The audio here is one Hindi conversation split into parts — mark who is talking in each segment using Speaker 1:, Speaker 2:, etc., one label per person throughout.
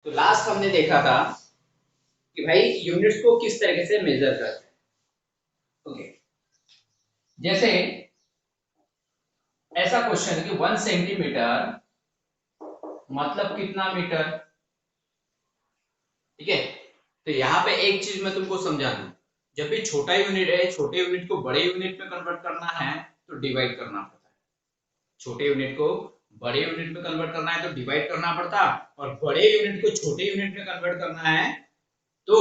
Speaker 1: तो लास्ट हमने देखा था कि भाई यूनिट्स को किस तरीके से मेजर करते हैं। ओके, जैसे ऐसा क्वेश्चन कि 1 सेंटीमीटर मतलब कितना मीटर। ठीक है, तो यहाँ पे एक चीज मैं तुमको समझा दूं, जब भी छोटा यूनिट है, छोटे यूनिट को बड़े यूनिट में कन्वर्ट करना है तो डिवाइड करना पड़ता है। छोटे यूनिट को बड़े यूनिट में कन्वर्ट करना है तो डिवाइड करना पड़ता, और बड़े यूनिट को छोटे यूनिट में कन्वर्ट करना है तो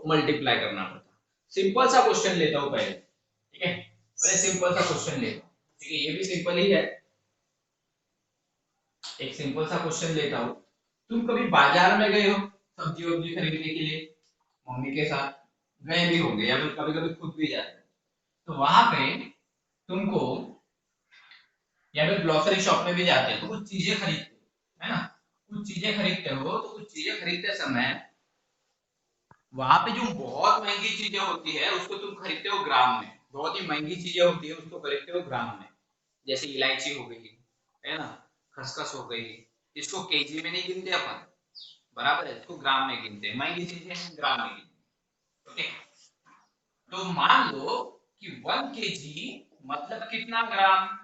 Speaker 1: मल्टीप्लाई करना पड़ता। सिंपल सा क्वेश्चन लेता हूं पहले, ठीक है, पहले सिंपल सा क्वेश्चन लेता हूं। ठीक है, ये भी सिंपल ही है, एक सिंपल सा क्वेश्चन लेता हूं। तुम कभी बाजार में गए हो सब्जी वब्जी खरीदने के लिए, मम्मी के साथ गए भी होंगे या फिर कभी कभी खुद भी जाते हैं, तो वहां पे तुमको या फिर ग्रोसरी शॉप में भी जाते हैं तो कुछ चीजें खरीदते हो, है ना, कुछ चीजें खरीदते हो, तो कुछ चीजें खरीदते समय वहां पे जो बहुत महंगी चीजें होती है उसको तुम खरीदते हो ग्राम में, बहुत ही महंगी चीजें होती है उसको खरीदते हो ग्राम में, जैसे इलायची हो गई, है ना, खसखस हो गई, इसको केजी में नहीं गिनते अपन, बराबर है, इसको ग्राम में गिनते हैं, महंगी चीजें ग्राम में गिनते। ओके, तो मान लो कि 1 kg मतलब कितना ग्राम,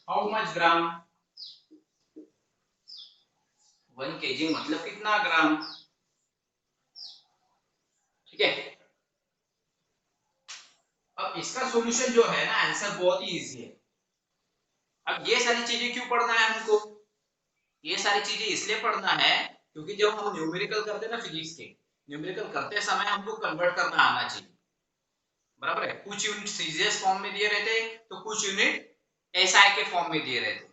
Speaker 1: हाउ मच ग्राम, 1 kg मतलब कितना ग्राम। ठीक है, अब इसका सॉल्यूशन जो है ना, आंसर बहुत ही इजी है। अब ये सारी चीजें क्यों पढ़ना है हमको, ये सारी चीजें इसलिए पढ़ना है क्योंकि जब हम न्यूमेरिकल करते हैं ना फिजिक्स के, न्यूमेरिकल करते समय हमको कन्वर्ट करना आना चाहिए, बराबर है। कुछ यूनिट सीजीएस फॉर्म में दिए रहते, तो कुछ यूनिट एसआई के फॉर्म में दिए रहते,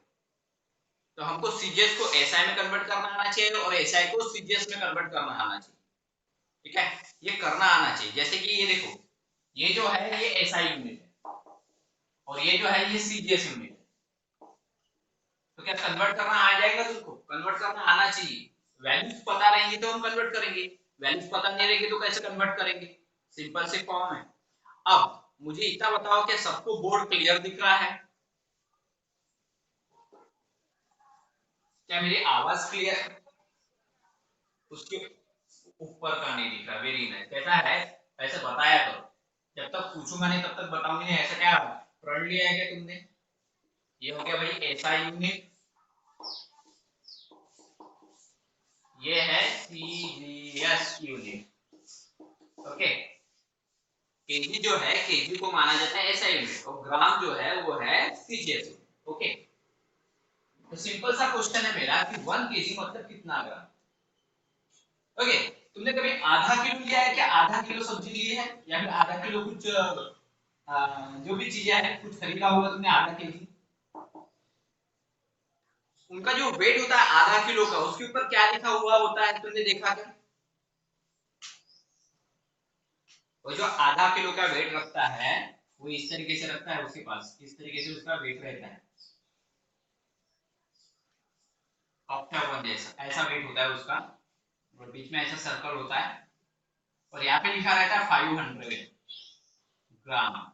Speaker 1: तो हमको सीजीएस को एसआई में कन्वर्ट करना आना चाहिए और एसआई को सीजीएस में कन्वर्ट करना आना चाहिए। ठीक है, ये करना आना चाहिए। जैसे कि ये देखो, ये जो है ये एसआई यूनिट है और ये जो है ये सीजीएस यूनिट है, तो क्या कन्वर्ट करना आ जाएगा, तुमको कन्वर्ट करना आना चाहिए। वैल्यूज पता रहेंगी तो हम कन्वर्ट करेंगे, वैल्यूज पता नहीं रहेगी तो कैसे कन्वर्ट करेंगे, सिंपल से फॉर्म है। अब मुझे इतना बताओ कि सबको बोर्ड क्लियर दिख रहा है, क्या मेरी आवाज क्लियर है, उसके ऊपर का नहीं दिख रहा, वेरी नाइस, कैसा है, ऐसे बताया करो, जब तक पूछूंगा नहीं तब तक बताऊंगी नहीं, ऐसा क्या पढ़ लिया है क्या तुमने। ये हो गया भाई ऐसा यूनिट, ये है सीजीएस यूनिट। ओके, केजी जो है, केजी को माना जाता है ऐसा यूनिट, और ग्राम जो है वो है सीजीएस यूनिट। ओके, तो सिंपल सा क्वेश्चन है मेरा कि 1 kg मतलब कितना ग्राम। ओके, तुमने कभी आधा किलो लिया है क्या, आधा किलो सब्जी ली है या फिर आधा किलो कुछ जो भी चीजें हैं कुछ खरीदा होगा तुमने आधा केजी, उनका जो वेट होता है आधा किलो का, उसके ऊपर क्या लिखा हुआ होता है, तुमने देखा क्या। वो जो आधा किलो का वेट रखता है वो इस तरीके से रखता है, उसके पास इस तरीके से उसका वेट रहता है, ऑक्टागन जैसा ऐसा वेट होता है उसका, और बीच में ऐसा सर्कल होता है, और यहाँ पे लिखा रहता है 500 ग्राम,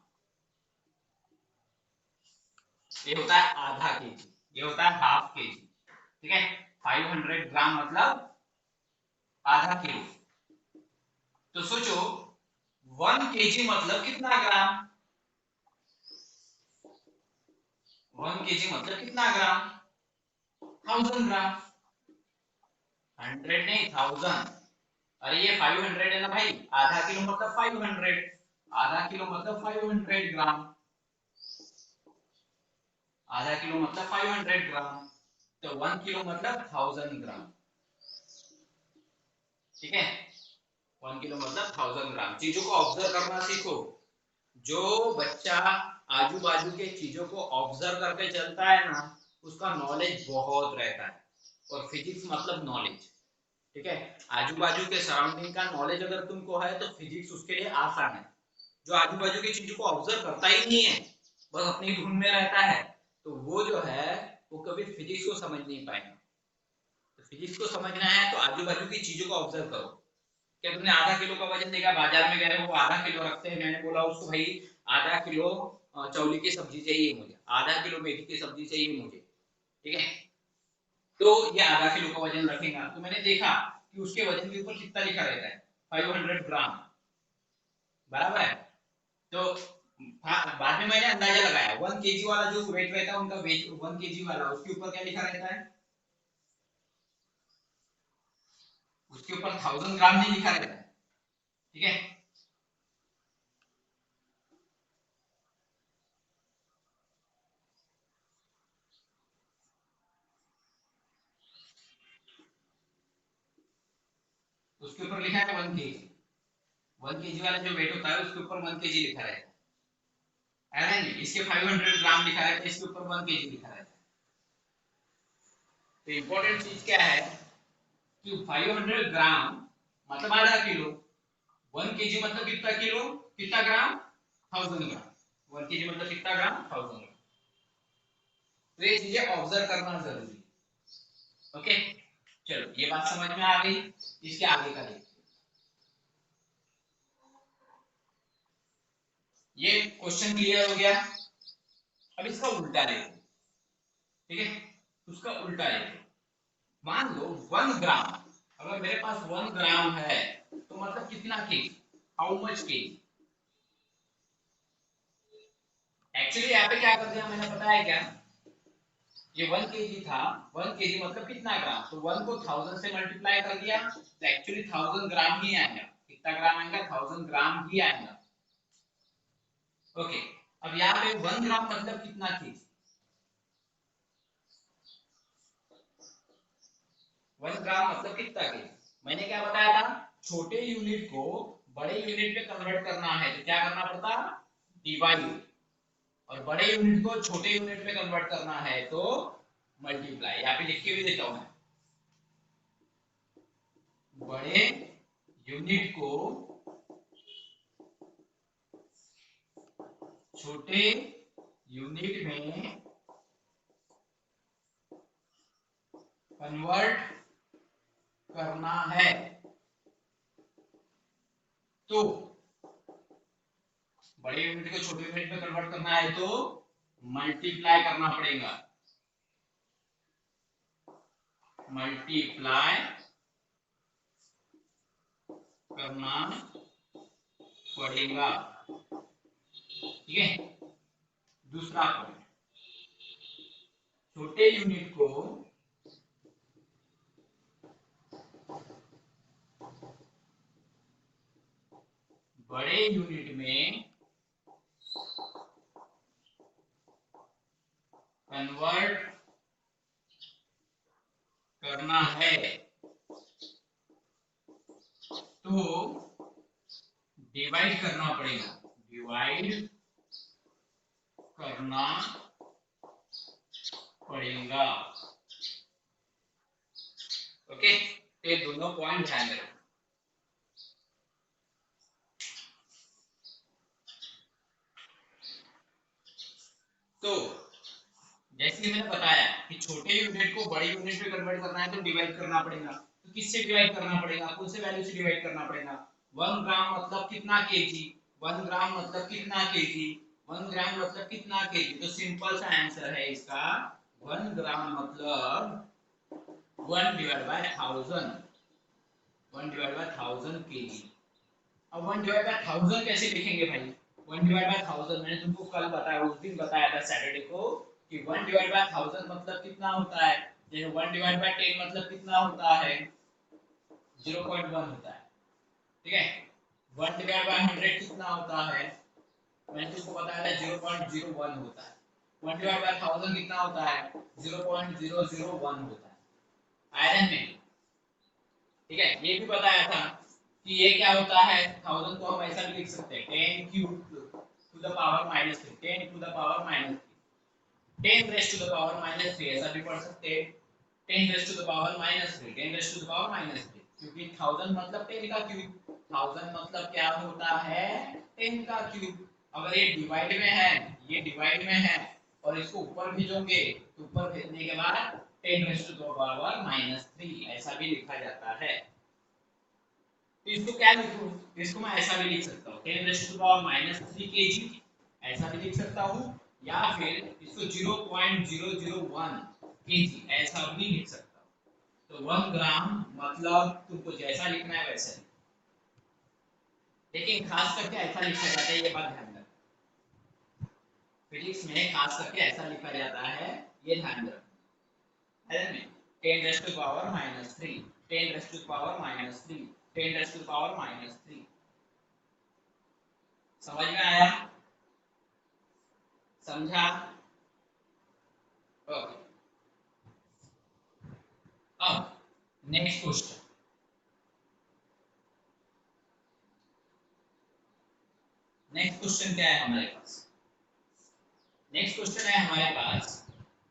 Speaker 1: ये होता है आधा केजी, ये होता है हाफ केजी। ठीक है, 500 ग्राम मतलब आधा किलो, तो सोचो 1 kg मतलब कितना ग्राम, 1 kg मतलब कितना ग्राम, 1000 ग्राम, 100 नहीं 1000, अरे ये 500 है ना भाई, आधा किलो मतलब 500, आधा किलो मतलब 500 ग्राम, आधा किलो मतलब 500 ग्राम, तो 1 किलो मतलब 1000 ग्राम। ठीक है, 1 किलो मतलब 1000 ग्राम। चीजों को ऑब्जर्व करना सीखो, जो बच्चा आजू बाजू के चीजों को ऑब्जर्व करके चलता है ना, उसका नॉलेज बहुत रहता है, और फिजिक्स मतलब नॉलेज। ठीक है, आजू बाजू के सराउंडिंग का नॉलेज अगर तुमको है तो फिजिक्स उसके लिए आसान है। जो आजू बाजू की चीजों को ऑब्जर्व करता ही नहीं है, बस अपनी धुन में रहता है, तो वो जो है वो कभी फिजिक्स को समझ नहीं पाएगा। तो फिजिक्स को समझना है तो आजू बाजू की चीजों को ऑब्जर्व करो। क्या तुमने आधा किलो का वजन देखा, बाजार में गए वो आधा किलो रखते हैं, मैंने बोला उसको भाई आधा किलो चौली की सब्जी चाहिए मुझे, आधा किलो मेथी की सब्जी चाहिए मुझे, ठीक है, तो ये आधा किलो का वजन रखेगा, तो मैंने देखा कि उसके वजन के ऊपर कितना लिखा रहता है, 500 ग्राम, बराबर है। तो बाद में मैंने अंदाजा लगाया 1 केजी वाला जो वेट रहता है उनका वेट 1 केजी वाला उसके ऊपर क्या लिखा रहता है, उसके ऊपर 1000 ग्राम नहीं लिखा रहता है, ठीक है। उसके ऊपर लिखा है 1 केजी, 1 केजी वाला जो वेट होता है उसके ऊपर 1 केजी लिखा रहता है, है ना। इसके 500 ग्राम लिखा रहता है, इसके ऊपर 1 केजी लिखा रहता है। तो इंपॉर्टेंट चीज क्या है कि 500 ग्राम मतलब आधा किलो, 1 केजी मतलब कितना किलो, कितना ग्राम, 1000 ग्राम, 1 केजी मतलब कितना ग्राम, 1000 ग्राम। तो ये चीजें ऑब्जर्व करना जरूरी है, ओके। चलो ये बात समझ में आ गई, इसके आगे का देखिए। ये क्वेश्चन क्लियर हो गया। अब इसका उल्टा देखो, ठीक है, उसका उल्टा देखो। मान लो 1 ग्राम, अगर मेरे पास 1 ग्राम है तो मतलब कितना KG, how much KG. Actually यहाँ पे क्या कर दिया मैंने, पता है क्या, ये 1 केजी था, 1 केजी मतलब कितना ग्राम, तो 1 को 1000 से मल्टीप्लाई कर दिया तो एक्चुअली 1000 ग्राम ही आएगा। कितना ग्राम आएगा, 1000 ग्राम ही आएगा, ओके। अब यहाँ पे 1 ग्राम मतलब कितना केजी, 1 ग्राम मतलब कितना केजी। मैंने क्या बताया था, छोटे यूनिट को बड़े यूनिट में कन्वर्ट करना है तो क्या करना पड़ता, डिवाइड, और बड़े यूनिट को छोटे यूनिट में कन्वर्ट करना है तो मल्टीप्लाई। यहाँ पे लिख के भी देता हूं मैं, बड़े यूनिट को छोटे यूनिट में कन्वर्ट करना है तो, बड़े यूनिट को छोटे यूनिट में कन्वर्ट करना है तो मल्टीप्लाई करना पड़ेगा, मल्टीप्लाई करना पड़ेगा, ठीक है। दूसरा पॉइंट, छोटे यूनिट को बड़े यूनिट में कन्वर्ट करना है तो डिवाइड करना पड़ेगा, डिवाइड करना पड़ेगा, ओके। ये दोनों पॉइंट ध्यान रखना। तो जैसे मैंने बताया कि छोटे यूनिट को बड़े यूनिट में कन्वर्ट करना है तो डिवाइड करना पड़ेगा, तो किससे डिवाइड करना पड़ेगा, कौन से वैल्यू से डिवाइड करना पड़ेगा, 1 ग्राम मतलब कितना केजी, 1 ग्राम मतलब कितना केजी, 1 ग्राम मतलब कितना केजी। तो सिंपल सा आंसर है इसका, 1 ग्राम मतलब 1 divide by 1000, 1 divide by 1000 KG. अब 1 डिवाइड बाय 1000 कैसे लिखेंगे भाई, 1 डिवाइड बाय 1000 मैंने तुमको कल बताया, उस दिन बताया था सैटरडे को कि 1 डिवाइड बाय 1000 मतलब कितना होता है, जैसे 1 डिवाइड बाय 10 मतलब कितना होता है, 0.1 होता है, ठीक है। 1 डिवाइड बाय 100 कितना होता है, मैंने तुमको बताया था 0.01 होता है। 1 डिवाइड बाय 1000 कितना होता है, 0.001 होता है, आयरन में, ठीक है। ये भी बताया था कि ये क्या होता है, 1000 को हम ऐसा भी लिख सकते हैं 10 cube to the power -3, 10 to the power -3, 10 raise to the power -3 ऐसा भी पढ़ सकते हैं, 10 raise to the power -3, 10 raise to the power -3, क्योंकि 1000 मतलब 10 का क्यूब, 1000 मतलब क्या होता है, 10 का क्यूब। अगर ये डिवाइड में है, ये डिवाइड में है और इसको ऊपर भेजोगे तो ऊपर भेजने के बाद 10 रेज़ टू द पावर -3 ऐसा भी लिखा जाता है। तो इसको क्या लिखूं, इसको मैं ऐसा भी लिख सकता हूँ 10 raise to the power -3 kg, ऐसा भी लिख सकता हूँ, या फिर इसको 0.001 केजी ऐसा भी लिख सकता हूँ। तो 1 ग्राम मतलब तुमको जैसा लिखना है वैसा, लेकिन खास करके ऐसा लिखा जाता है, ये बात ध्यान रखना। फिजिक्स में खास करके ऐसा लिखा जाता है, ये ध्यान रखना है ना। 10 raise to power -3, 10 raise to power -3, 10 raise to power -3। समझ में आया? समझा? ओके। अब नेक्स्ट क्वेश्चन, नेक्स्ट क्वेश्चन क्या है हमारे पास? नेक्स्ट क्वेश्चन है हमारे पास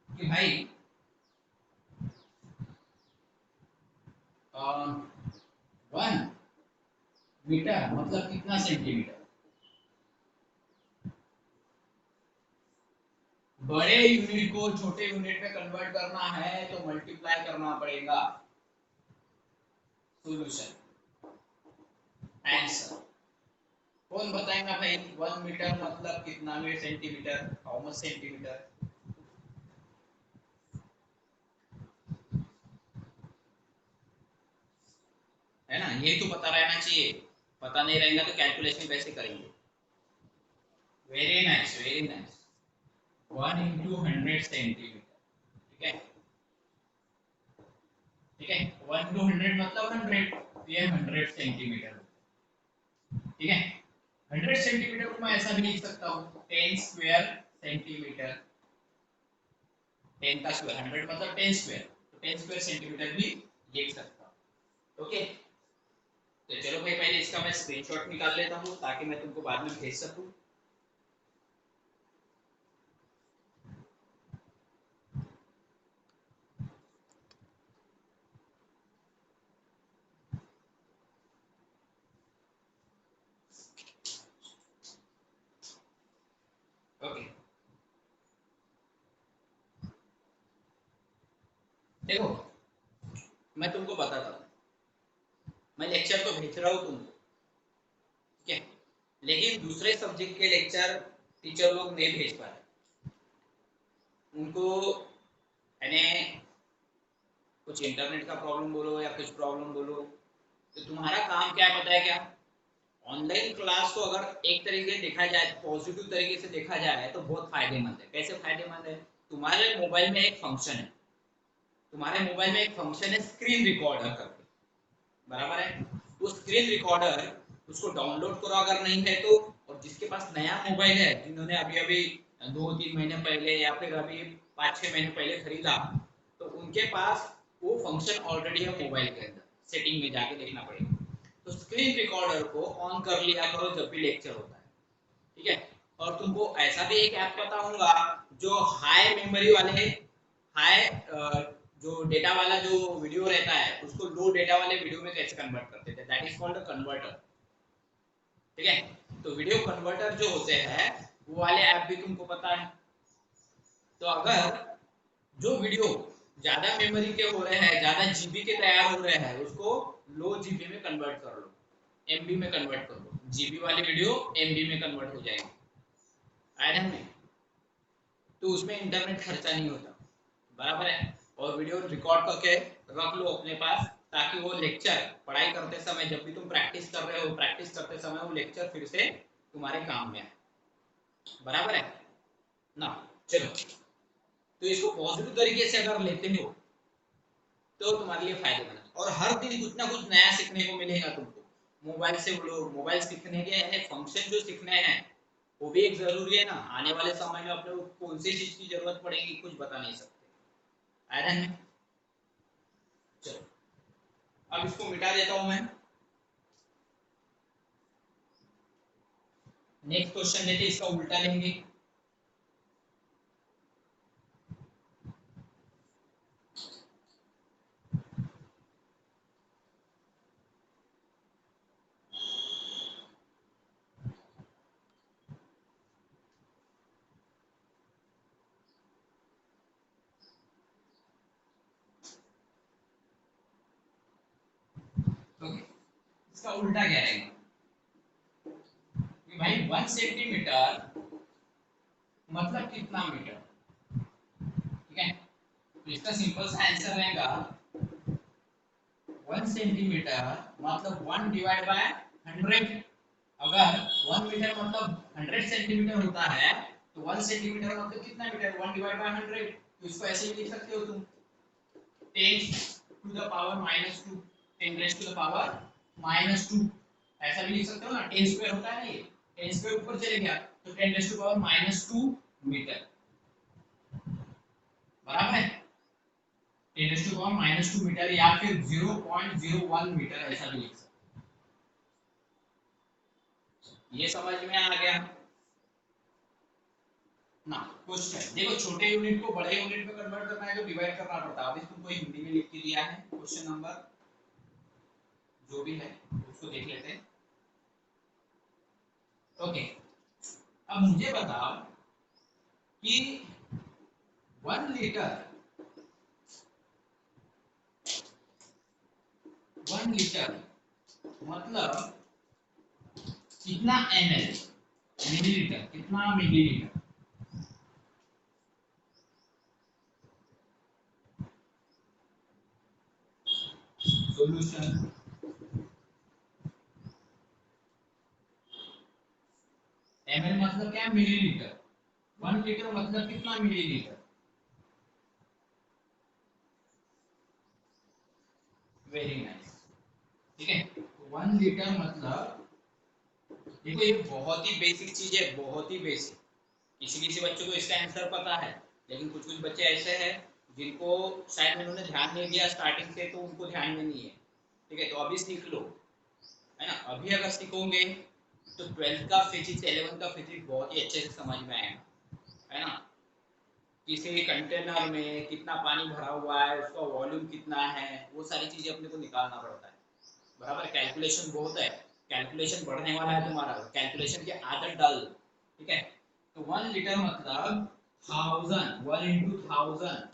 Speaker 1: कि भाई 1 मीटर मतलब कितना सेंटीमीटर? बड़े यूनिट को छोटे यूनिट में कन्वर्ट करना है तो मल्टीप्लाई करना पड़ेगा। सॉल्यूशन, आंसर कौन बताएगा भाई? 1 मीटर मतलब कितना में सेंटीमीटर? How much centimetre? है ना, ये तो पता रहना चाहिए। पता नहीं रहेगा तो कैलकुलेशन कैसे करेंगे? Very nice, very nice. 1 into 100 centimetre, ठीक है, ठीक है। 1 इंटू 100 मतलब 100, ये 100 सेंटीमीटर, ठीक है। 100 सेंटीमीटर को मैं ऐसा भी लिख सकता हूँ 10 स्क्वायर सेंटीमीटर। 10 का स्क्वायर 100 मतलब 10 स्क्वायर, तो 10 स्क्वायर सेंटीमीटर भी लिख सकता हूँ। ओके, तो चलो भाई पहले इसका मैं स्क्रीनशॉट निकाल लेता हूँ ताकि मैं तुमको बाद में भेज सकूँ। ओके, देखो मैं तुमको बताता हूँ, मैं लेक्चर तो भेज रहा हूँ तुमको, ठीक है, लेकिन दूसरे सब्जेक्ट के लेक्चर टीचर लोग नहीं भेज पा रहे। उनको यानी कुछ इंटरनेट का प्रॉब्लम बोलो या कुछ प्रॉब्लम बोलो, तो तुम्हारा काम क्या है पता है क्या? ऑनलाइन क्लास को अगर एक तरीके से देखा जाए, पॉजिटिव तरीके से देखा जाए तो बहुत फायदेमंद है। कैसे फायदेमंद है? तुम्हारे मोबाइल में एक फंक्शन है, तुम्हारे मोबाइल में एक फंक्शन है स्क्रीन रिकॉर्डर करके, बराबर है? वो स्क्रीन रिकॉर्डर उसको डाउनलोड करो अगर नहीं है तो, और जिसके पास नया मोबाइल है, जिन्होंने अभी अभी 2-3 महीने पहले या फिर अभी 5-6 महीने पहले खरीदा, तो उनके पास वो फंक्शन ऑलरेडी है मोबाइल के अंदर। सेटिंग में जाके देखना पड़ेगा। तो स्क्रीन रिकॉर्डर को ऑन कर लिया करो जब भी लेक्चर होता है, ठीक है। और तुमको ऐसा भी एक ऐप पता होगा जो हाई मेमोरी वाले, हाई जो डेटा वाला जो वीडियो रहता है उसको लो डेटा वाले वीडियो में कैसे कन्वर्ट करते थे, that is called a converter, ठीक है। तो वीडियो कन्वर्टर जो होते हैं वो वाले ऐप भी तुमको पता है। तो अगर जो वीडियो ज्यादा मेमोरी के हो रहे हैं, ज्यादा जीबी के तैयार हो रहे हैं, उसको लो जीबी में कन्वर्ट कर लो, एमबी में कन्वर्ट कर लो, जीबी वाली वीडियो एमबी में कन्वर्ट हो जाएगी। आया में, तो उसमें इंटरनेट खर्चा नहीं होता, बराबर है। और वीडियो रिकॉर्ड करके रख लो अपने पास, ताकि वो लेक्चर पढ़ाई करते समय जब भी तुम प्रैक्टिस कर रहे हो, प्रैक्टिस करते समय वो लेक्चर फिर से तुम्हारे काम में आए, बराबर है ना। चलो, तो इसको पॉजिटिव तरीके से अगर लेते हो तो तुम्हारे लिए फायदेमंद है, और हर दिन कुछ ना कुछ नया सीखने को मिलेगा तुमको। मोबाइल से बोलो, मोबाइल सीखने के फंक्शन जो सीखने हैं वो भी एक जरूरी है ना। आने वाले समय में अपने को कौन सी चीज की जरूरत पड़ेगी कुछ बता नहीं सकते, आयरन में। चलो, अब इसको मिटा देता हूं मैं। नेक्स्ट क्वेश्चन लेते, इसका उल्टा लेंगे। ओके, इसका उल्टा क्या रहेगा कि भाई 1 सेंटीमीटर मतलब कितना मीटर, ठीक है। तो इसका सिंपल सा आंसर रहेगा 1 सेंटीमीटर मतलब 1 डिवाइड बाय 100। अगर 1 मीटर मतलब 100 सेंटीमीटर होता है तो 1 सेंटीमीटर मतलब कितना मीटर, 1 डिवाइड बाय 100। तो इसको ऐसे भी लिख सकते हो तुम 10 to the power -2, 10 raise to the power -2, ऐसा भी लिख सकते हो ना। 10 स्क्वायर होता है ना, ये 10 स्क्वायर ऊपर चले गया तो 10 रेज़ टू पावर -2 मीटर, बराबर है। 10 रेज़ टू पावर -2 मीटर या फिर 0.01 मीटर ऐसा भी लिख सकते हो। ये समझ में आ गया ना। क्वेश्चन देखो, छोटे यूनिट को बड़े यूनिट में कन्वर्ट करना है तो डिवाइड करना पड़ता है। अभी तुमको हिंदी में लिख के दिया है, क्वेश्चन नंबर जो भी है उसको देख लेते हैं। ओके, अब मुझे बताओ कि 1 लीटर मतलब कितना ml, मिलीलीटर, कितना मिलीलीटर। सॉल्यूशन ml मतलब क्या, मिलीलीटर। 1 लीटर मतलब कितना मिलीलीटर। वेरी नाइस, ठीक है। 1 लीटर मतलब, देखो ये बहुत ही बेसिक चीज है, बहुत ही बेसिक। किसी किसी बच्चों को इसका आंसर पता है, लेकिन कुछ कुछ बच्चे ऐसे हैं जिनको शायद उन्होंने ध्यान नहीं दिया स्टार्टिंग से, तो उनको ध्यान में नहीं है। ठीक है, तो अभी सीख लो, है ना। अभी अगर सीखोगे तो 12th का फिजिक्स, 11th का फिजिक्स बहुत ही अच्छे से समझ में आएगा, है ना। किसी कंटेनर में कितना पानी भरा हुआ है, उसका वॉल्यूम कितना है, वो सारी चीजें अपने को निकालना पड़ता है, बराबर। कैलकुलेशन बहुत है, कैलकुलेशन बढ़ने वाला है तुम्हारा, कैलकुलेशन की आदत डाल दो, ठीक है। तो 1 लीटर मतलब 1000, 1 × 1000।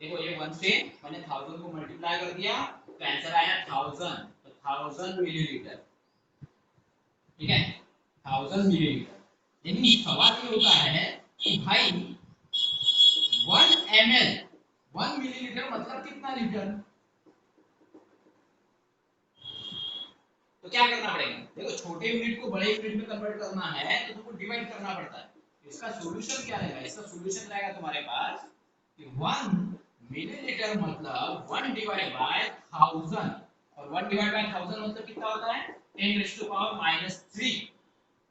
Speaker 1: देखो ये 1 से मैंने 1000 को मल्टीप्लाई कर दिया तो आंसर आया 1000, तो 1000 मिलीलीटर, ठीक है, 1000 मिलीलीटर। लेकिन सवाल ये होता है कि भाई 1 ml, 1 मिलीलीटर मतलब कितना लीटर। तो क्या करना पड़ेगा, देखो छोटे यूनिट को बड़े यूनिट में कन्वर्ट करना है तो तुमको डिवाइड करना पड़ता है। इसका सॉल्यूशन क्या रहेगा, इसका सॉल्यूशन रहेगा तुम्हारे पास कि 1 मिलीलीटर मतलब 1 डिवाइड बाय 1000, और 1 डिवाइड बाय 1000 मतलब कितना होता है, 10 raise to power -3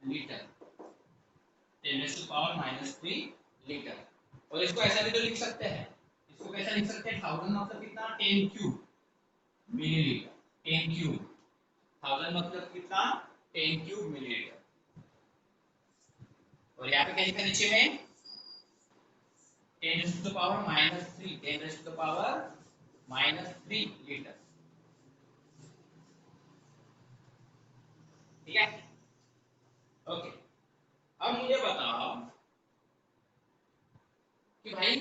Speaker 1: litre, 10 raise to power -3 litre. और इसको ऐसा भी तो लिख सकते हैं, इसको कैसा लिख सकते हैं, 1000 मतलब कितना, 10 क्यूब मिलीलीटर, 10 क्यूब, 1000 मतलब कितना, 10 क्यूब मिलीलीटर। और यहाँ पे क्या लिखा नीचे में, 10 raise to the power -3, 10 raise to the power -3 litre, ठीक है। ओके, अब मुझे बताओ कि भाई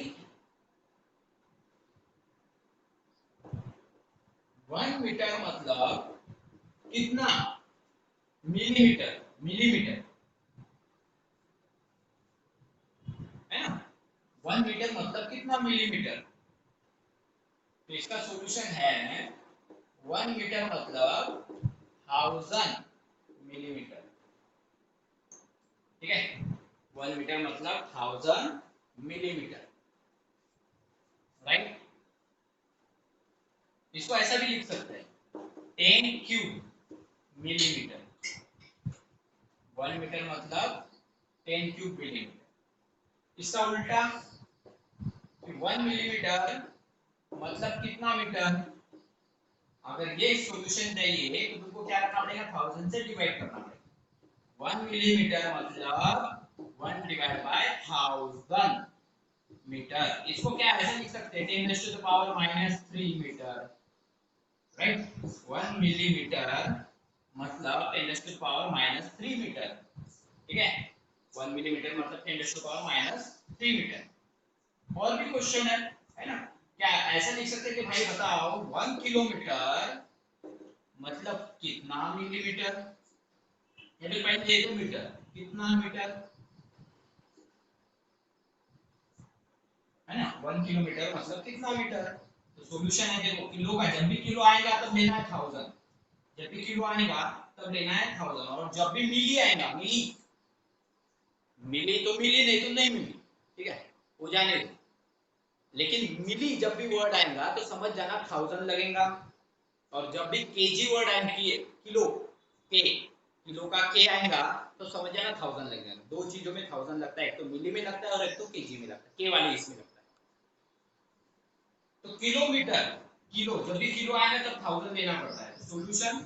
Speaker 1: 1 मीटर मतलब कितना मिलीमीटर, मिलीमीटर, है ना। 1 मीटर मतलब कितना मिलीमीटर। तो इसका सॉल्यूशन है 1 मीटर मतलब 1000 मिलीमीटर, ठीक है। 1 मीटर मतलब 1000 मिलीमीटर, राइट। इसको ऐसा भी लिख सकते हैं 10 क्यूब मिलीमीटर, 1 मीटर मतलब 10 क्यूब मिलीमीटर। इसका उल्टा 1 मिलीमीटर मतलब कितना मीटर। अगर ये सॉल्यूशन चाहिए तो तुमको क्या करना पड़ेगा, 1000 से डिवाइड करना पड़ेगा। 1 मिलीमीटर मतलब 1 डिवाइड बाय 1000 मीटर। इसको क्या ऐसे लिख सकते हैं, 10 raise to the power -3 metre, right. 1 millimetre मतलब 10 raise to the power -3 metre, ठीक है। 1 मिलीमीटर मतलब 10 raise to the power -3 metre. और भी क्वेश्चन है ना। क्या ऐसा लिख सकते हैं कि भाई बताओ 1 किलोमीटर मतलब कितना मिलीमीटर, या फिर पहले दे दो मीटर, कितना मीटर, है ना। 1 किलोमीटर मतलब कितना मीटर। तो तो सॉल्यूशन है, देखो किलो का जब भी किलो आएगा तब लेना है 1000, जब भी किलो आएगा तब लेना है 1000, और जब भी मिली आएगा, मिली मिली तो मिली, नहीं तो नहीं मिली, ठीक है, हो जाने दो। लेकिन मिली जब भी वर्ड आएगा तो समझ जाना 1000 लगेगा, और जब भी केजी वर्ड आएगा, किलो के, किलो का के आएगा तो समझ जाना 1000 लगेगा। दो चीजों में 1000 लगता है, एक तो मिली में लगता है और एक तो केजी में लगता है, के वाले इसमें लगता है। तो किलोमीटर, किलो जब भी किलो आएगा तब 1000 लेना पड़ता है। सॉल्यूशन,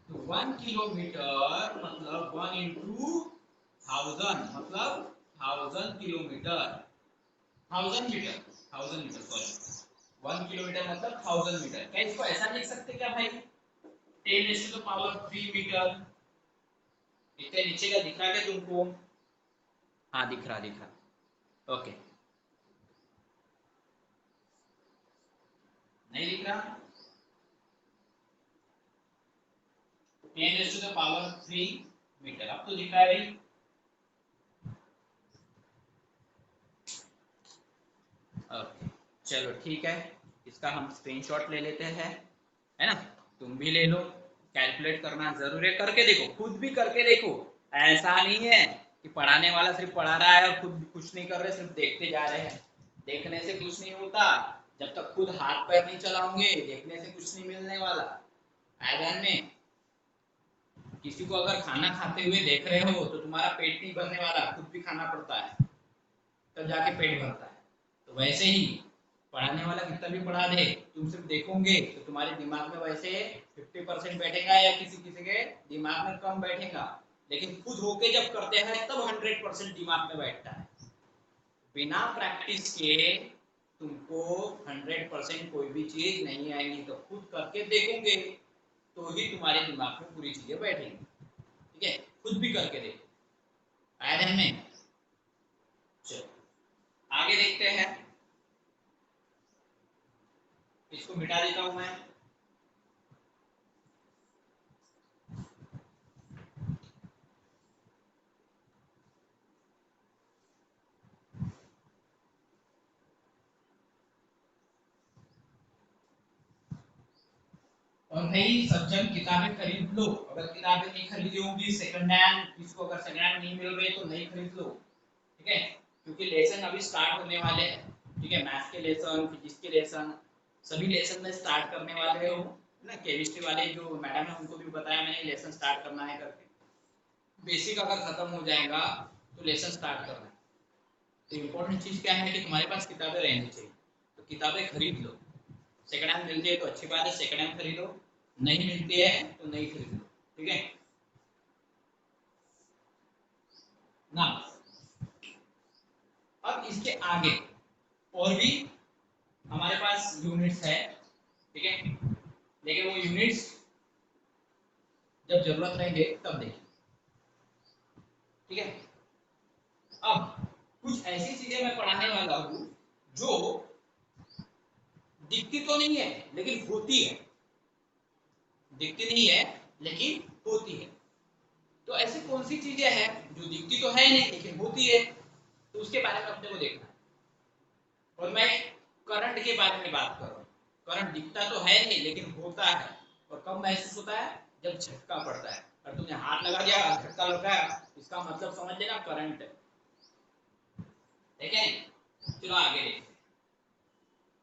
Speaker 1: तो 1 किलोमीटर मतलब 1 इंटू 1000 मतलब 1000 kilometre, 1000 metre, 1000 metre sorry, 1 kilometre मतलब 1000 मीटर। क्या इसको ऐसा लिख सकते क्या भाई, 10⁻³ मीटर? इसके नीचे का दिख रहा है क्या तुमको? हाँ दिख रहा, दिख रहा, ओके, नहीं दिख रहा? 10⁻³ मीटर, अब तो दिख रहा है भाई। ओके चलो ठीक है, इसका हम स्क्रीनशॉट ले लेते हैं, है ना? तुम भी ले लो, कैलकुलेट करना जरूर है, करके देखो, खुद भी करके देखो। ऐसा नहीं है कि पढ़ाने वाला सिर्फ पढ़ा रहा है और खुद कुछ नहीं कर रहे, सिर्फ देखते जा रहे हैं। देखने से कुछ नहीं होता, जब तक खुद हाथ पैर नहीं चलाओगे देखने से कुछ नहीं मिलने वाला। आयरन में किसी को अगर खाना खाते हुए देख रहे हो तो तुम्हारा पेट नहीं भरने वाला, खुद भी खाना पड़ता है तब जाके पेट भरता है। तो वैसे ही पढ़ाने वाला कितना भी पढ़ा दे, तुम सिर्फ देखोगे तो तुम्हारे दिमाग में वैसे 50% बैठेगा या किसी किसी के दिमाग में कम बैठेगा, लेकिन खुद होके जब करते हैं तब 100% दिमाग में बैठता है। बिना प्रैक्टिस के तुमको 100% कोई भी चीज नहीं आएगी, तो खुद करके देखोगे तो ही तुम्हारे दिमाग में पूरी चीजें बैठेंगी, ठीक है? खुद भी करके देखो, आयरन में। चलो आगे देखते हैं, इसको मिटा देता हूं मैं। और भाई सब जन किताबें खरीद लो, अगर किताबें नहीं खरीदी होंगी सेकंड हैंड, किसको अगर सेकंड हैंड नहीं मिल रही तो नहीं खरीद लो, ठीक है? क्योंकि लेसन अभी स्टार्ट होने वाले हैं, ठीक है? मैथ्स के लेसन, फिजिक्स के लेसन, सभी लेसन में स्टार्ट करने वाले हो ना। केमिस्ट्री वाले जो मैडम है उनको भी बताया मैंने लेसन स्टार्ट करना है करके। बेसिक अगर खत्म हो जाएगा तो लेसन स्टार्ट करना है। तो इम्पोर्टेंट चीज क्या है कि तुम्हारे पास किताबें रहनी चाहिए, तो किताबें खरीद लो। सेकंड हैंड मिलती है तो अच्छी बात है, सेकंड हैंड खरीदो, नहीं मिलती है तो नहीं खरीदो, ठीक है ना? अब इसके आगे और भी हमारे पास यूनिट्स है, ठीक है, लेकिन वो यूनिट्स जब जरूरत रहेंगे तब देखें, ठीक है? अब कुछ ऐसी चीजें मैं पढ़ाने वाला हूं जो दिखती तो नहीं है लेकिन होती है, दिखती नहीं है लेकिन होती है। तो ऐसी कौन सी चीजें हैं जो दिखती तो है नहीं लेकिन होती है, तो उसके बारे में अपने को देखना है। और मैं करंट के बारे में बात कर रहा हूँ। करंट दिखता तो है नहीं लेकिन होता है, और कब महसूस होता है? जब झटका पड़ता है, और तुमने हाथ लगा दिया झटका लगा, इसका मतलब समझ लेना करंट है, ठीक है? चलो आगे देखते हैं।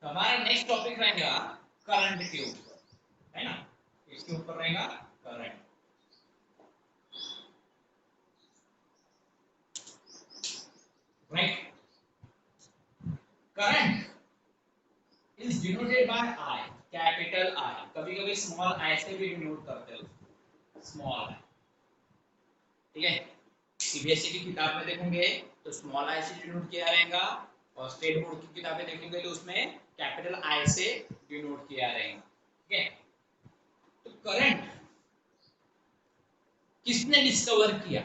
Speaker 1: तो हमारा नेक्स्ट टॉपिक रहेगा करंट के ऊपर, है ना? इसके ऊपर रहेगा current, right? Current is denoted by I, capital I, कभी कभी स्मॉल I से भी डिनोट करते हैं, स्मॉल I, ठीक है? सीबीएसई की किताब में देखोगे तो स्मॉल I से डिनोट किया रहेगा, और स्टेट बोर्ड की किताबें देखोगे तो उसमें कैपिटल I से डिनोट किया रहेगा, ठीक है? तो करंट किसने डिस्कवर किया?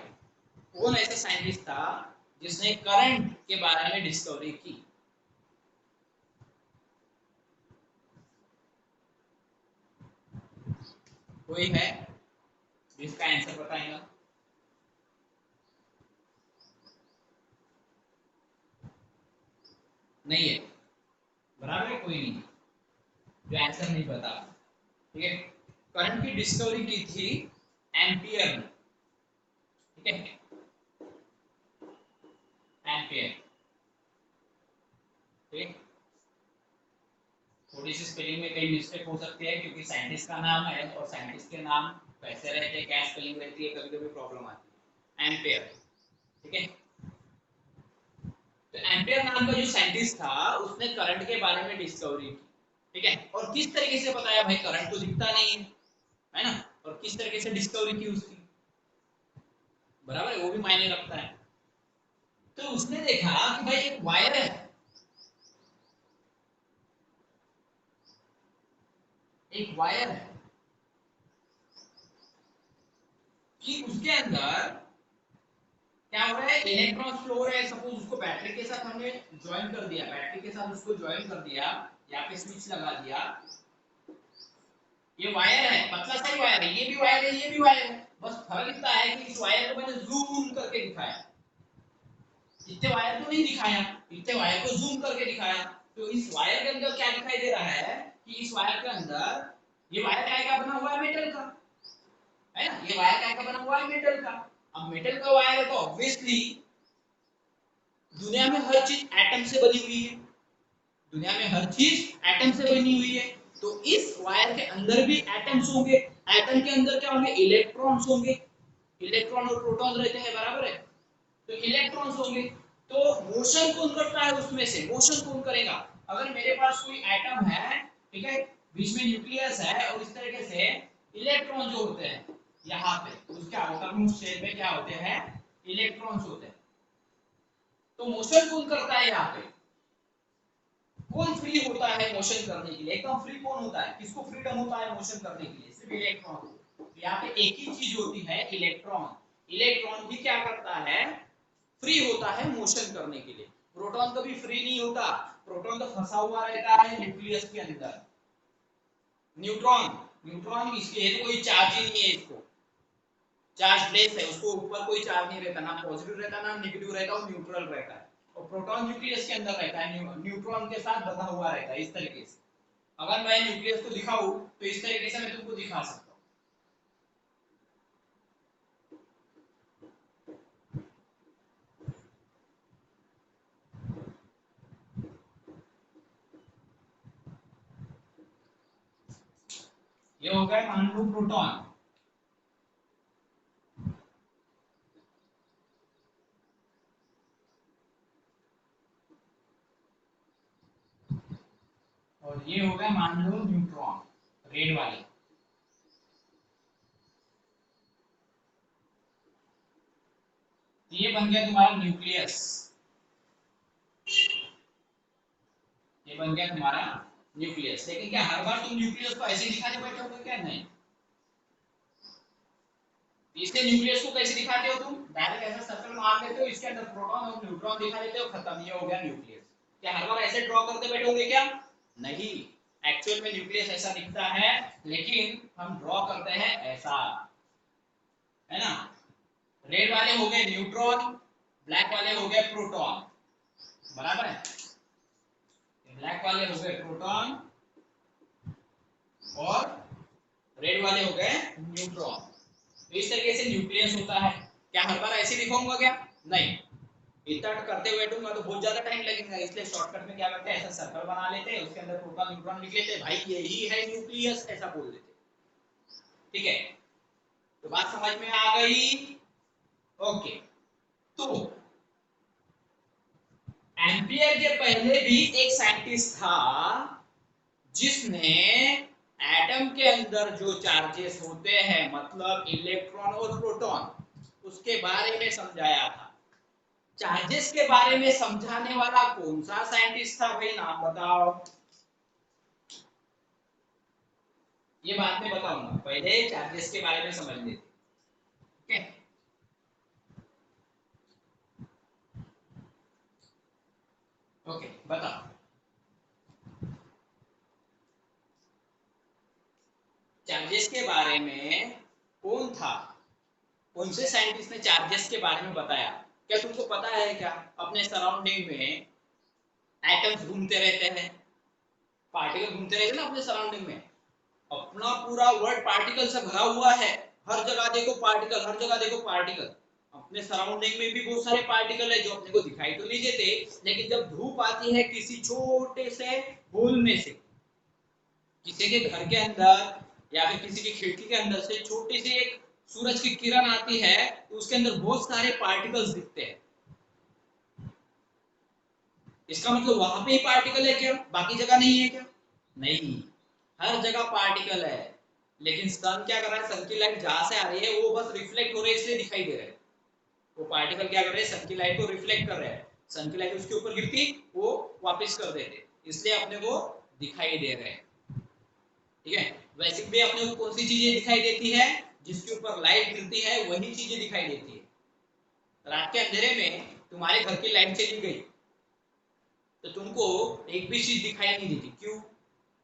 Speaker 1: कौन ऐसा साइंटिस्ट था जिसने करंट के बारे में डिस्कवरी की? कोई है जिसका आंसर बताएगा? नहीं है, बराबर है? कोई नहीं जो आंसर नहीं बता, ठीक है। करंट की डिस्कवरी की थी एम्पियर ने, ठीक है, एम्पियर, ठीक। थोड़ी सी स्पेलिंग में कई मिस्टेक हो सकती है क्योंकि साइंटिस्ट का नाम है और साइंटिस्ट के नाम कैसे रहते हैं, क्या स्पेलिंग रहती है, कभी कभी प्रॉब्लम आती है। एम्पियर, ठीक है। तो एम्पियर नाम का जो साइंटिस्ट था उसने करंट के बारे में डिस्कवरी की, ठीक है। और किस तरीके से बताया, भाई करंट तो दिखता नहीं है ना, और किस तरीके से डिस्कवरी की उसकी, बराबर है, वो भी मायने रखता है। तो उसने देखा कि भाई एक वायर है, एक वायर है कि उसके अंदर क्या हो रहा है, इलेक्ट्रॉन फ्लो हो रहा है। सपोज उसको बैटरी के साथ हमने ज्वाइन कर दिया, बैटरी के साथ उसको ज्वाइन कर दिया, यहाँ पे स्विच लगा दिया, ये वायर है, पतला सा ही वायर है, ये भी वायर है, ये भी वायर है। बस फर्क इतना है कि इस वायर को मैंने जूम करके दिखाया, इतने वायर को नहीं दिखाया, इतने वायर को जूम करके दिखाया। तो इस वायर के अंदर क्या दिखाई दे रहा है कि इस वायर के अंदर, ये वायर काय का बना हुआ है, मेटल का, है ना, ये वायर काय का बना हुआ है, मेटल का। अब मेटल का वायर है तो ऑब्वियसली दुनिया में हर चीज एटम से बनी हुई है, दुनिया में हर चीज एटम से बनी हुई है। तो इस वायर के अंदर भी एटम्स होंगे, एटम के अंदर क्या होंगे, इलेक्ट्रॉन्स होंगे, इलेक्ट्रॉन और प्रोटॉन रहते हैं, बराबर है। तो इलेक्ट्रॉन्स होंगे, तो मोशन कौन करता है उसमें से, मोशन कौन करेगा। अगर मेरे पास कोई एटम है, ठीक है, बीच में न्यूक्लियस है और इस तरीके से इलेक्ट्रॉन जो होते हैं यहाँ पे उसके आउटर मोस्ट शेल में क्या होते हैं, इलेक्ट्रॉन्स होते हैं। तो मोशन कौन करता है यहाँ पे, कौन फ्री होता है मोशन करने के लिए, एकदम फ्री कौन होता है, किसको फ्रीडम होता है मोशन करने के लिए, सिर्फ इलेक्ट्रॉन को। तो यहाँ पे एक ही चीज होती है, इलेक्ट्रॉन। इलेक्ट्रॉन भी क्या करता है, फ्री होता है मोशन करने के लिए। प्रोटॉन कभी फ्री नहीं होता, प्रोटॉन तो फंसा हुआ रहता है न्यूक्लियस के अंदर। न्यूट्रॉन, न्यूट्रॉन इसलिए कोई चार्ज ही नहीं है, इसको चार्जलेस है, उसको ऊपर कोई चार्ज नहीं रहता, ना पॉजिटिव रहता ना नेगेटिव रहता, वो न्यूट्रल रहता है। और प्रोटॉन न्यूक्लियस के अंदर रहता है, न्यूट्रॉन के साथ बंधा हुआ रहता है इस तरीके से। अगर मैं न्यूक्लियस को दिखाऊं तो इस तरीके से मैं तुमको दिखा सकता हूं। ये हो गया मान लो प्रोटॉन, और ये हो गया मान लो न्यूट्रॉन, रेड वाले। ये बन गया तुम्हारा न्यूक्लियस, ये बन गया तुम्हारा न्यूक्लियस। लेकिन क्या हर बार तुम न्यूक्लियस को ऐसे दिखाने बैठोगे क्या, नहीं। इसके न्यूक्लियस को कैसे दिखाते हो तुम, डायरेक्ट ऐसा सर्कल मार लेते हो, इसके अंदर प्रोटॉन और न्यूट्रॉन दिखा देते हो, खत्म, ये हो गया न्यूक्लियस। क्या हर बार ऐसे ड्रॉ करते बैठोगे क्या, नहीं। एक्चुअल में न्यूक्लियस ऐसा दिखता है, लेकिन हम ड्रॉ करते हैं ऐसा, है ना। रेड वाले हो गए न्यूट्रॉन, ब्लैक वाले हो गए प्रोटॉन, बराबर है। ब्लैक वाले हो गए प्रोटॉन और रेड वाले हो गए न्यूट्रॉन। तो इस तरीके से न्यूक्लियस होता है। क्या हर बार ऐसे दिखाऊंगा क्या, नहीं। इतना करते हुए बैठूंगा तो बहुत ज्यादा टाइम लगेगा, इसलिए शॉर्टकट में क्या करते हैं, ऐसा सर्कल बना लेते हैं, उसके अंदर प्रोटॉन न्यूट्रॉन लिख लेते हैं, भाई यही है न्यूक्लियस, ऐसा बोल देते हैं, ठीक है। तो बात समझ में आ गई, ओके। तो एम्पियर के पहले भी एक साइंटिस्ट था जिसने एटम के अंदर जो चार्जेस होते हैं, मतलब इलेक्ट्रॉन और प्रोटॉन, उसके बारे में समझाया था। चार्जेस के बारे में समझाने वाला कौन सा साइंटिस्ट था भाई, नाम बताओ। ये बाद में बताऊंगा, पहले चार्जेस के बारे में समझ लेते, ठीक है। ओके, बताओ चार्जेस के बारे में कौन था, कौन से साइंटिस्ट ने चार्जेस के बारे में बताया। क्या तुमको पता है क्या, अपने सराउंडिंग में एटम्स घूमते रहते हैं, पार्टिकल घूमते रहेंगे ना अपने सराउंडिंग में, अपना पूरा वर्ल्ड पार्टिकल से भरा हुआ है, हर जगह देखो पार्टिकल, हर जगह देखो पार्टिकल। अपने सराउंडिंग में भी बहुत सारे पार्टिकल है जो अपने को दिखाई तो नहीं देते, लेकिन जब धूप आती है किसी छोटे से होल में से, किसी के घर के अंदर या फिर किसी की खिड़की के अंदर से छोटी सी एक सूरज की किरण आती है, तो उसके अंदर बहुत सारे पार्टिकल्स दिखते हैं। इसका मतलब वहां पे ही पार्टिकल है क्या, बाकी जगह नहीं है क्या? नहीं, हर जगह पार्टिकल है। लेकिन सन क्या कर रहा है, सन की लाइट जहां से आ रही है वो बस रिफ्लेक्ट हो रही है इसलिए दिखाई दे रहा है। वो पार्टिकल क्या कर रहे हैं, सन की लाइट को रिफ्लेक्ट कर रहे हैं, सन की लाइट उसके ऊपर गिरती वो वापस कर देते, इसलिए अपने को दिखाई दे रहे हैं। ठीक है, वैसे भी अपने को कौन सी चीजें दिखाई देती है, जिसके ऊपर लाइट गिरती है वही चीजें दिखाई देती है। रात के अंधेरे में तुम्हारे घर की लाइट चली गई तो तुमको एक भी चीज दिखाई नहीं देती, क्यों?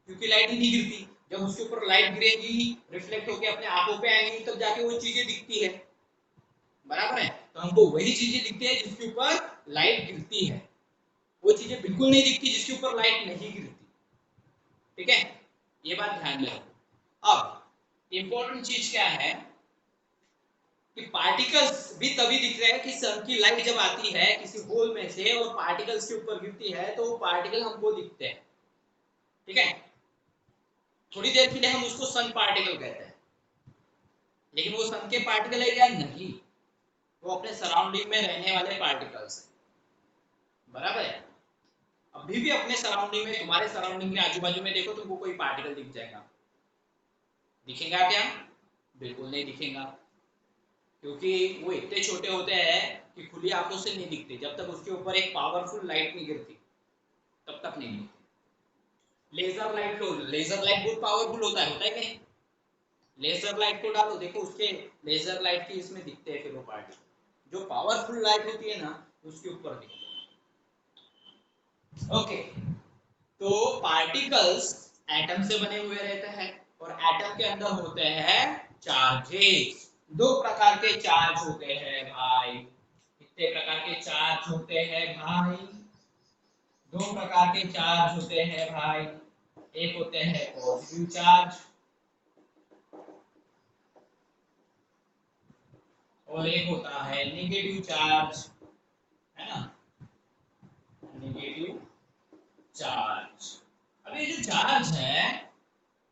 Speaker 1: क्योंकि लाइट ही नहीं गिरती। जब उसके ऊपर लाइट गिरेगी, रिफ्लेक्ट होकर अपने आंखों पे आएंगी, तब जाके वो चीजें दिखती है। बराबर है, तो हमको वही चीजें दिखती है जिसके ऊपर लाइट गिरती है, वो चीजें बिल्कुल नहीं दिखती जिसके ऊपर लाइट नहीं गिरती। ठीक है, ये बात ध्यान में रखो। अब इंपॉर्टेंट चीज क्या है कि पार्टिकल्स भी तभी दिख रहे हैं कि सन की लाइट जब आती है किसी होल में से और पार्टिकल्स के ऊपर गिरती है तो वो पार्टिकल हमको दिखते हैं। ठीक है, थोड़ी देर के लिए हम उसको सन पार्टिकल कहते हैं, लेकिन वो सन के पार्टिकल है या नहीं, वो अपने सराउंडिंग में रहने वाले पार्टिकल्स है। बराबर है, अभी भी अपने सराउंडिंग में, तुम्हारे सराउंडिंग में आजू बाजू में देखो, तुमको कोई पार्टिकल दिख जाएगा, दिखेगा क्या? बिल्कुल नहीं दिखेगा, क्योंकि वो इतने छोटे होते हैं कि खुली आंखों से नहीं दिखते, जब तक उसके ऊपर एक पावरफुल लाइट नहीं गिरती तब तक नहीं दिखते। लेजर लाइट लो, लेजर लाइट बहुत पावरफुल होता है कि नहीं? लेजर लाइट को डालो, देखो उसके लेजर लाइट की इसमें दिखते हैं फिर वो पार्टिकल, जो पावरफुल लाइट होती है ना उसके ऊपर दिखते हैं। ओके, तो पार्टिकल्स एटम से बने हुए रहते हैं और एटम के अंदर होते हैं चार्जेस। दो प्रकार के चार्ज होते हैं भाई, कितने प्रकार के चार्ज होते हैं भाई? दो प्रकार के चार्ज होते हैं भाई, एक होते हैं पॉजिटिव चार्ज और एक होता है नेगेटिव चार्ज, है ना, नेगेटिव चार्ज। अब ये जो चार्ज है,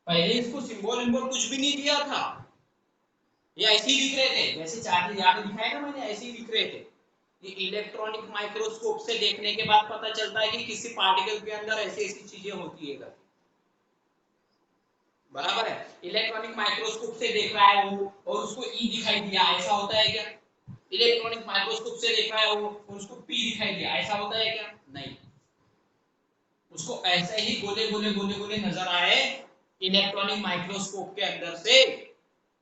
Speaker 1: पहले इसको सिंबल विंबल कुछ भी नहीं दिया था, ये ऐसे ही दिख रहे थे, जैसे चार्ज यहाँ पे दिखाया ना मैंने, ऐसे ही दिख रहे थे। ये इलेक्ट्रॉनिक माइक्रोस्कोप से देखने के बाद पता चलता है कि किसी पार्टिकल के अंदर ऐसी ऐसी चीजें होती है। बराबर है, इलेक्ट्रॉनिक माइक्रोस्कोप से देख रहा है वो और उसको ई दिखाई दिया, ऐसा होता है क्या? इलेक्ट्रॉनिक माइक्रोस्कोप से देख रहा है वो और उसको पी दिखाई दिया, ऐसा होता है क्या? नहीं, उसको ऐसे ही गोले गोले गोले गोले नजर आए इलेक्ट्रॉनिक माइक्रोस्कोप के अंदर से,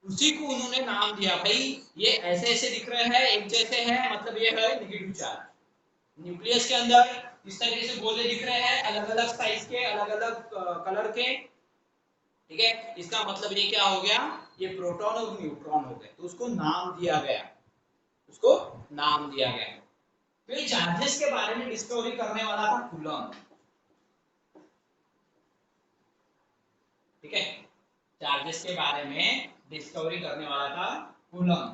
Speaker 1: उसी को उन्होंने नाम दिया भाई, ये ऐसे ऐसे दिख रहे हैं, एक जैसे हैं, मतलब ये है नेगेटिव चार्ज। न्यूक्लियस के अंदर इस तरीके से गोले दिख रहे हैं, अलग अलग साइज के, अलग अलग कलर के। ठीक है, इसका मतलब ये क्या हो गया, ये प्रोटॉन और न्यूट्रॉन हो गए, तो उसको नाम दिया गया, उसको नाम दिया गया। तो ये चार्जेस के बारे में डिस्कवरी करने वाला था कूलम। ठीक है, चार्जेस के बारे में डिस्कवरी करने वाला था कूलम।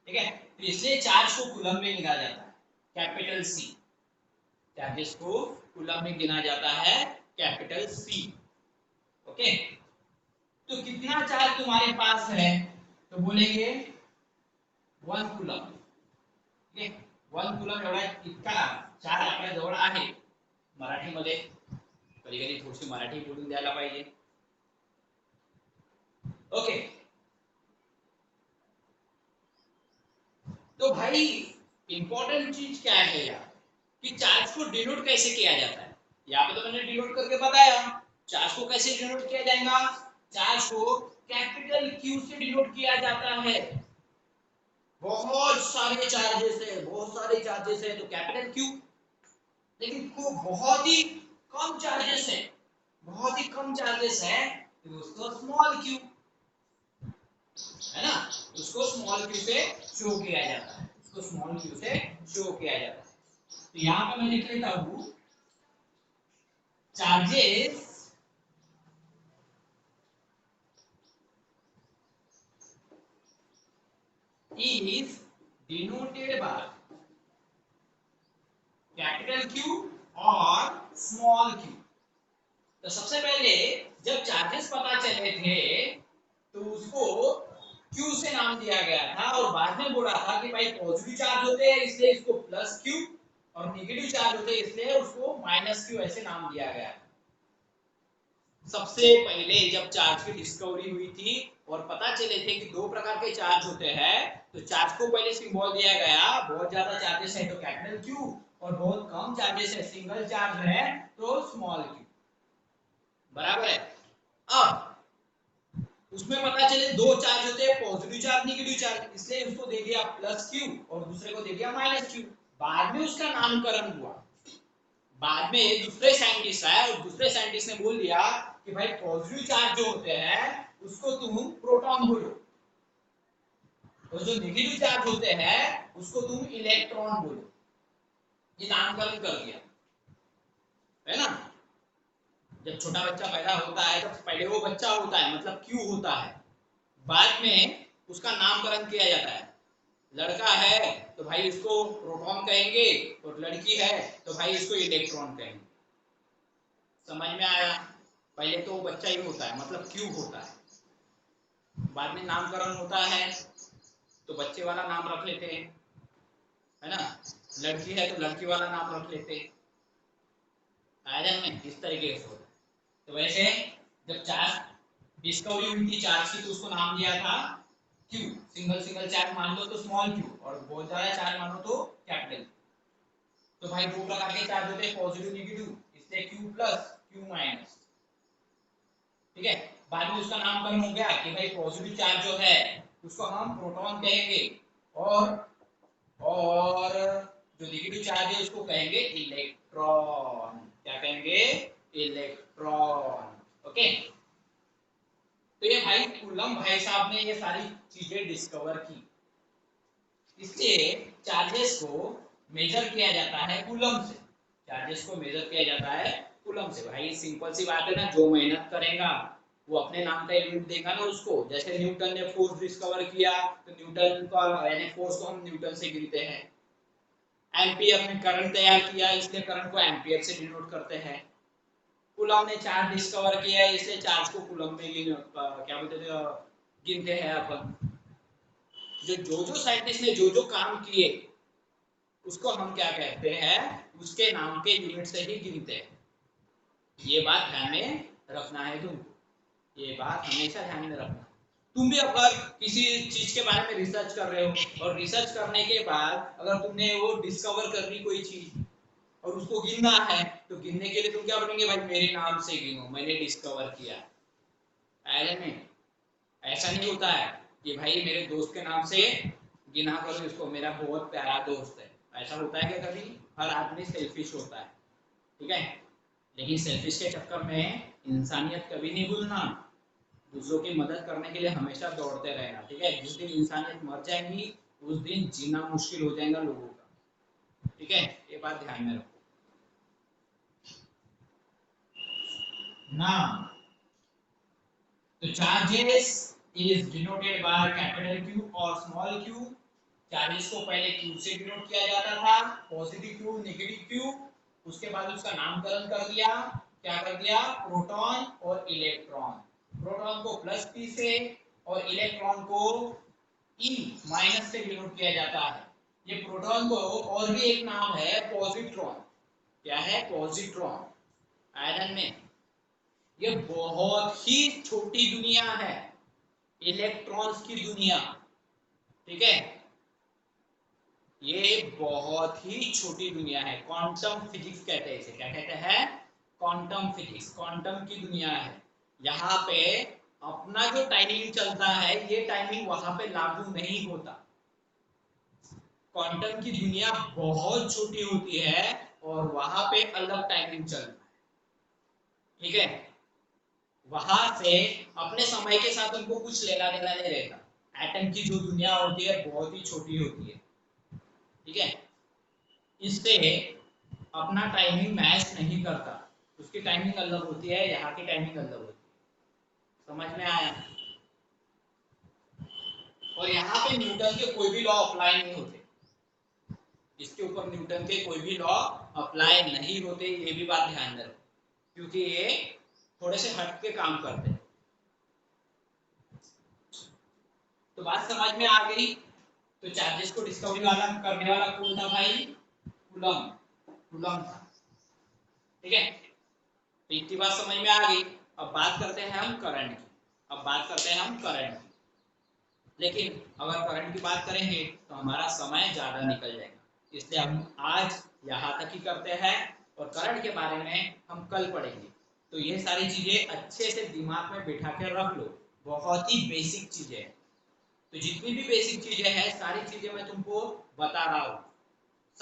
Speaker 1: ठीक है, तो इसलिए चार्ज को कूलम में गिना जाता है, कैपिटल सी। चार्जेस को कूलम में गिना जाता है, कैपिटल सी। ओके, तो कितना चार्ज तुम्हारे पास है, तो बोलेंगे 1 कूलम। ठीक है, 1 कूलम एवढा इतका चार्ज आपल्या जवळ आहे। मराठीमध्ये कधी कधी थोडीशी मराठी बोलून द्यायला पाहिजे। ओके, तो भाई इंपॉर्टेंट चीज क्या है यार, कि चार्ज को डिनोट कैसे किया जाता है। यहाँ पे तो मैंने डिनोट करके बताया, चार्ज को कैसे डिनोट किया जाएगा। चार्ज को कैपिटल क्यू से डिनोट किया जाता है। बहुत सारे चार्जेस है, बहुत सारे चार्जेस है तो कैपिटल क्यू, लेकिन को बहुत ही कम चार्जेस है, बहुत ही कम चार्जेस है तो उसको स्मॉल क्यू, है ना, उसको स्मॉल क्यू से शो किया जाता है, उसको स्मॉल क्यू से शो किया जाता है। तो यहाँ पे मैं लिख लेता हूँ charges is denoted by capital Q और स्मॉल q। तो सबसे पहले जब चार्जेस पता चले थे तो उसको Q से नाम दिया गया था और बाद में बोला था कि भाई पॉजिटिव चार्ज होते हैं इसलिए इसको प्लस Q और नेगेटिव चार्ज होते हैं इसलिए उसको माइनस Q ऐसे नाम दिया गया। सबसे पहले जब चार्ज की डिस्कवरी हुई थी और पता चले थे कि दो प्रकार के चार्ज होते हैं तो चार्ज को पहले सिंबल दिया गया, बहुत ज्यादा चार्जेस है तो कैपिटल Q और बहुत कम चार्जेस है सिंगल चार्ज है तो स्मॉल q। बराबर है। अब उसमें पता चले दो चार्ज होते हैं पॉजिटिव चार्ज नेगेटिव चार्ज, इसलिए उसको दे दिया प्लस q और दूसरे को दे दिया माइनस q। बाद में उसका नामकरण हुआ, बाद में दूसरे साइंटिस्ट आए और दूसरे साइंटिस्ट ने बोल दिया कि भाई पॉजिटिव चार्ज जो होते हैं उसको तुम प्रोटॉन बोलो और जो नेगेटिव चार्ज होते हैं उसको तुम इलेक्ट्रॉन बोलो। ये नामकरण कर दिया है ना। जब छोटा बच्चा पैदा होता है तो पहले वो बच्चा होता है मतलब क्यों होता है, बाद में उसका नामकरण किया जाता है। लड़का है तो भाई इसको प्रोटॉन कहेंगे और लड़की है तो भाई इसको इलेक्ट्रॉन कहेंगे। समझ में आया। पहले तो बच्चा ही होता है मतलब क्यूब होता है, बाद में नामकरण होता है तो बच्चे वाला नाम रख लेते हैं है ना, लड़की है तो लड़की वाला नाम रख लेते हैं। आया में इस तरीके से होता है। तो वैसे जब चार्ज डिस्कवरी हुई थी चार्ज की तो उसको नाम दिया था क्यू। सिंगल सिंगल चार्ज मान लो तो स्मॉल क्यू और बहुत ज्यादा चार्ज मानो तो कैपिटल। तो भाई दो प्रकार के चार्ज होते हैं पॉजिटिव नेगेटिव, इसलिए क्यू प्लस क्यू माइनस। ठीक है, बाद में उसका नामकरण हो गया कि भाई पॉजिटिव चार्ज जो है उसको हम प्रोटॉन कहेंगे और जो नेगेटिव चार्ज है उसको कहेंगे इलेक्ट्रॉन। क्या कहेंगे? इलेक्ट्रॉन। ओके, तो ये भाई कूलम भाई साहब ने ये सारी चीजें डिस्कवर की। इसलिए चार्जेस को मेजर किया जाता है कूलम से। चार्जेस को मेजर किया जाता है कूलम से। भाई सिंपल सी बात है ना, जो मेहनत करेगा वो अपने नाम का यूनिट देगा ना उसको। जैसे न्यूटन ने फोर्स डिस्कवर किया तो न्यूटन का यानी फोर्स को हम न्यूटन से गिनते हैं। एम्पियर ने करंट तैयार किया इसलिए करंट को एम्पियर से डिनोट करते हैं। कूलम ने चार्ज डिस्कवर किया इसलिए चार्ज को कूलम में क्या बोलते थे गिनते हैं अपन। जो साइंटिस्ट ने जो काम किए उसको हम क्या कहते हैं, उसके नाम के यूनिट से ही गिनते हैं। ये बात ध्यान में रखना है तुमको, ये बात हमेशा ध्यान में रखना। तुम भी अगर किसी चीज के बारे में रिसर्च कर रहे हो और रिसर्च करने के बाद अगर तुमने वो डिस्कवर कर ली कोई चीज और उसको गिनना है तो गिनने के लिए तुम क्या बोलेंगे? भाई मेरे नाम से गिनो, मैंने डिस्कवर किया। ऐसा नहीं होता है कि भाई मेरे दोस्त के नाम से गिना करो इसको, मेरा बहुत प्यारा दोस्त है। ऐसा होता है क्या कभी? हर आदमी सेल्फिश होता है, ठीक है, लेकिन सेल्फिश के चक्कर में इंसानियत कभी नहीं भूलना। दूसरों की मदद करने के लिए हमेशा दौड़ते रहना, ठीक है। जिस दिन इंसानियत मर जाएगी उस दिन जीना मुश्किल हो जाएगा लोगों का, ठीक है, ये बात ध्यान में रखो। नाम तो charges is denoted by capital Q और स्मॉल q। चार्जेस को पहले Q से डिनोट किया जाता था, पॉजिटिव Q नेगेटिव Q। उसके बाद उसका नामकरण कर दिया, क्या कर दिया? प्रोटॉन और इलेक्ट्रॉन। प्रोटॉन को प्लस P से और इलेक्ट्रॉन को E माइनस से डिनोट किया जाता है। ये प्रोटॉन को और भी एक नाम है पॉजिट्रॉन। क्या है? पॉजिट्रॉन। आयरन में ये बहुत ही छोटी दुनिया है, इलेक्ट्रॉन्स की दुनिया, ठीक है। ये बहुत ही छोटी दुनिया है, क्वांटम फिजिक्स कहते हैं इसे। क्या कहते हैं? Quantum physics. क्वांटम की दुनिया है। यहाँ पे अपना जो टाइमिंग चलता है ये टाइमिंग वहां पे लागू नहीं होता। क्वांटम की दुनिया बहुत छोटी होती है और वहां पे अलग टाइमिंग चलता है, ठीक है। वहां से अपने समय के साथ उनको कुछ लेना देना नहीं रहता। एटम की जो दुनिया होती है बहुत ही छोटी होती है, ठीक है, इससे अपना टाइमिंग मैच नहीं करता। उसकी टाइमिंग अलग होती है, यहाँ की टाइमिंग अलग होती है। समझ में आया? और यहाँ पे न्यूटन के कोई भी लॉ अप्लाई नहीं होते, इसके ऊपर न्यूटन के कोई भी लॉ अप्लाई नहीं होते, ये भी बात ध्यान में रखो, क्योंकि ये थोड़े से हट के काम करते हैं। तो बात समझ में आ गई। तो चार्जेस को डिस्कवरी वाला करने वाला कौन था भाई? कूलम, कूलम था। ठीक है, तो इतनी बात समझ में आ गई। अब बात करते हैं हम करंट की। अब बात करते हैं हम करंट की, लेकिन अगर करंट की बात करेंगे तो हमारा समय ज्यादा निकल जाएगा, इसलिए हम आज यहाँ तक ही करते हैं और करंट के बारे में हम कल पढ़ेंगे। तो ये सारी चीजें अच्छे से दिमाग में बिठा के रख लो, बहुत ही बेसिक चीजें हैं। तो जितनी भी बेसिक चीजें हैं सारी चीजें मैं तुमको बता रहा हूँ,